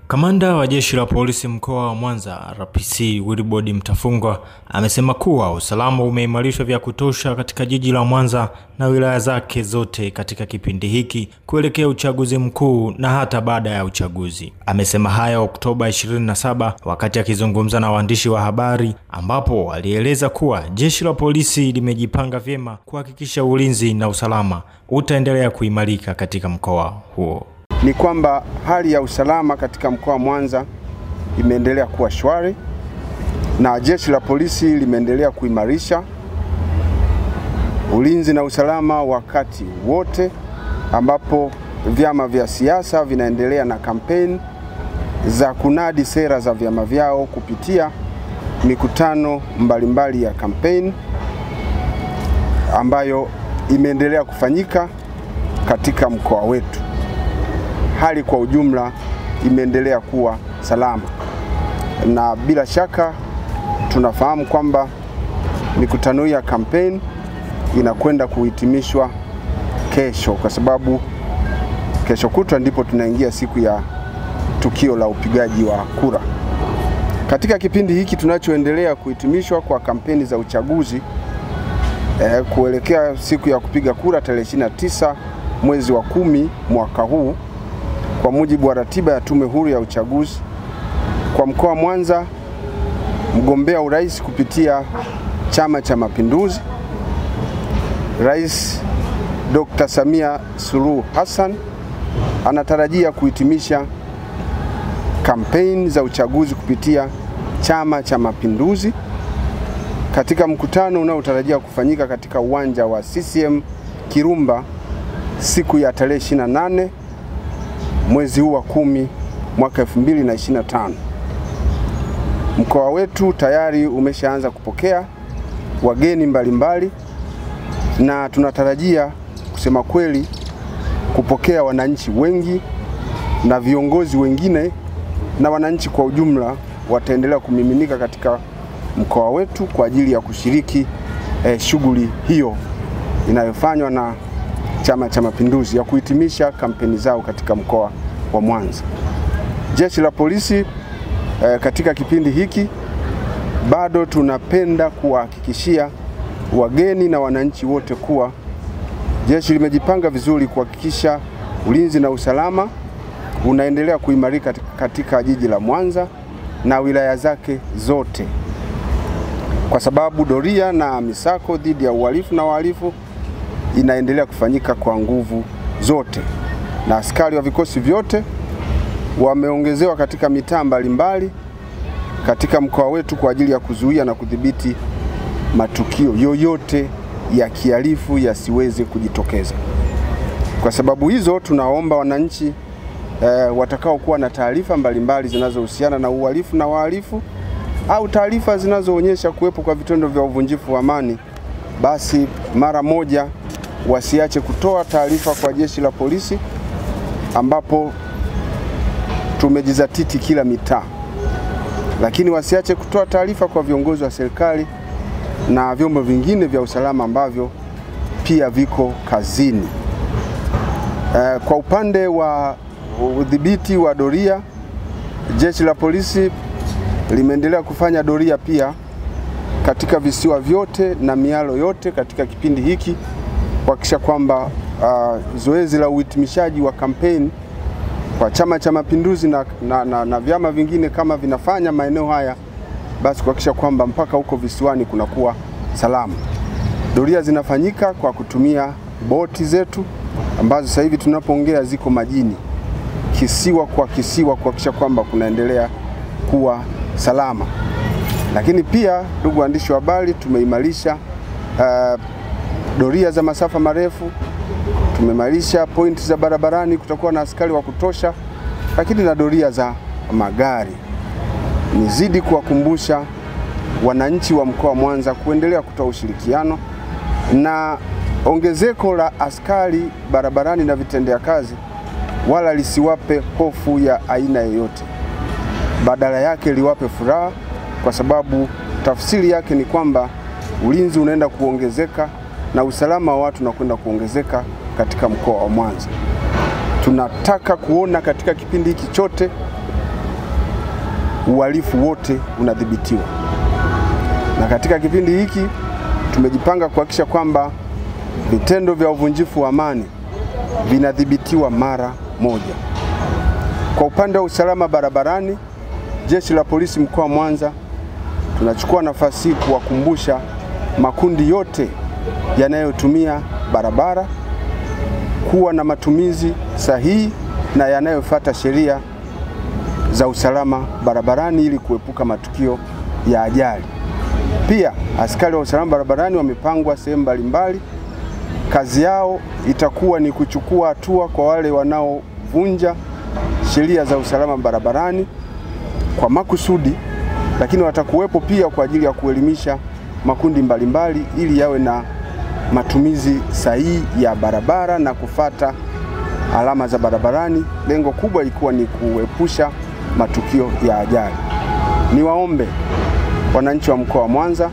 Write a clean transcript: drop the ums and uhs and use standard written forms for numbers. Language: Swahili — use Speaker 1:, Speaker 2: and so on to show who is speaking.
Speaker 1: Kamanda wa Jeshi la Polisi mkoa wa Mwanza, RPC Wilbrod Mtafungwa, amesema kuwa usalama umeimarishwa vya kutosha katika jiji la Mwanza na wilaya zake zote katika kipindi hiki kuelekea uchaguzi mkuu na hata baada ya uchaguzi. Amesema haya Oktoba 27 wakati akizungumza na waandishi wa habari, ambapo alieleza kuwa Jeshi la Polisi limejipanga vyema kuhakikisha ulinzi na usalama utaendelea kuimarika katika mkoa huo.
Speaker 2: Ni kwamba hali ya usalama katika mkoa wa Mwanza imeendelea kuwa shwari na Jeshi la Polisi limeendelea kuimarisha ulinzi na usalama wakati wote, ambapo vyama vya siasa vinaendelea na kampeni za kunadi sera za vyama vyao kupitia mikutano mbalimbali ya kampeni ambayo imeendelea kufanyika katika mkoa wetu. Hali kwa ujumla imeendelea kuwa salama, na bila shaka tunafahamu kwamba mikutano ya kampeni inakwenda kuhitimishwa kesho, kwa sababu kesho kutwa ndipo tunaingia siku ya tukio la upigaji wa kura. Katika kipindi hiki tunachoendelea kuhitimishwa kwa kampeni za uchaguzi kuelekea siku ya kupiga kura tarehe 29 mwezi wa 10 mwaka huu, kwa mujibu wa ratiba ya Tume Huru ya Uchaguzi, kwa mkoa wa Mwanza, mgombea urais kupitia Chama cha Mapinduzi, Rais Dr. Samia Suluhu Hassan anatarajia kuhitimisha kampeni za uchaguzi kupitia Chama cha Mapinduzi katika mkutano unaotarajia kufanyika katika uwanja wa CCM Kirumba siku ya tarehe 28 mwezi huu wa 10 mwaka 2025. Mkoa wetu tayari umeshaanza kupokea wageni mbalimbali na tunatarajia kusema kweli kupokea wananchi wengi na viongozi wengine, na wananchi kwa ujumla wataendelea kumiminika katika mkoa wetu kwa ajili ya kushiriki shughuli hiyo inayofanywa na Chama cha Mapinduzi ya kuhitimisha kampeni zao katika mkoa wa Mwanza. Jeshi la Polisi katika kipindi hiki bado tunapenda kuhakikishia wageni na wananchi wote kuwa jeshi limejipanga vizuri kuhakikisha ulinzi na usalama unaendelea kuimarika katika jiji la Mwanza na wilaya zake zote, kwa sababu doria na misako dhidi ya uhalifu na wahalifu inaendelea kufanyika kwa nguvu zote, na askari wa vikosi vyote wameongezewa katika mitaa mbalimbali katika mkoa wetu kwa ajili ya kuzuia na kudhibiti matukio yoyote ya kihalifu yasiweze kujitokeza. Kwa sababu hizo tunaomba wananchi watakao kuwa na taarifa mbalimbali zinazohusiana na uhalifu na wahalifu au taarifa zinazoonyesha kuwepo kwa vitendo vya uvunjifu wa amani, basi mara moja wasiache kutoa taarifa kwa Jeshi la Polisi, ambapo tumejizatiti kila mitaa, lakini wasiache kutoa taarifa kwa viongozi wa serikali na vyombo vingine vya usalama ambavyo pia viko kazini. Kwa upande wa udhibiti wa doria, Jeshi la Polisi limeendelea kufanya doria pia katika visiwa vyote na mialo yote katika kipindi hiki kuhakikisha kwamba zoezi la uhitimishaji wa kampeni kwa Chama cha Mapinduzi na vyama vingine kama vinafanya maeneo haya, basi kuhakikisha kwamba mpaka huko visiwani kunakuwa salama. Doria zinafanyika kwa kutumia boti zetu ambazo sasa hivi tunapoongea ziko majini kisiwa kwa kisiwa kuhakikisha kwamba kunaendelea kuwa salama. Lakini pia, ndugu waandishi wa habari, tumeimarisha doria za masafa marefu, tumeimarisha pointi za barabarani, kutakuwa na askari wa kutosha, lakini na doria za magari. Nizidi kuwakumbusha wananchi wa mkoa wa Mwanza kuendelea kutoa ushirikiano, na ongezeko la askari barabarani na vitendea kazi wala lisiwape hofu ya aina yoyote, badala yake liwape furaha, kwa sababu tafsiri yake ni kwamba ulinzi unaenda kuongezeka na usalama wa watu unakwenda kuongezeka katika mkoa wa Mwanza. Tunataka kuona katika kipindi hiki chote uhalifu wote unadhibitiwa. Na katika kipindi hiki tumejipanga kuhakikisha kwamba vitendo vya uvunjifu wa amani vinadhibitiwa mara moja. Kwa upande wa usalama barabarani, Jeshi la Polisi mkoa wa Mwanza tunachukua nafasi hii kuwakumbusha makundi yote yanayotumia barabara kuwa na matumizi sahihi na yanayofuata sheria za usalama barabarani ili kuepuka matukio ya ajali. Pia askari wa usalama barabarani wamepangwa sehemu mbalimbali. Kazi yao itakuwa ni kuchukua hatua kwa wale wanaovunja sheria za usalama barabarani kwa makusudi, lakini watakuwepo pia kwa ajili ya kuelimisha makundi mbalimbali ili yawe na matumizi sahihi ya barabara na kufata alama za barabarani, lengo kubwa ikiwa ni kuepusha matukio ya ajali. Niwaombe wananchi wa mkoa wa Mwanza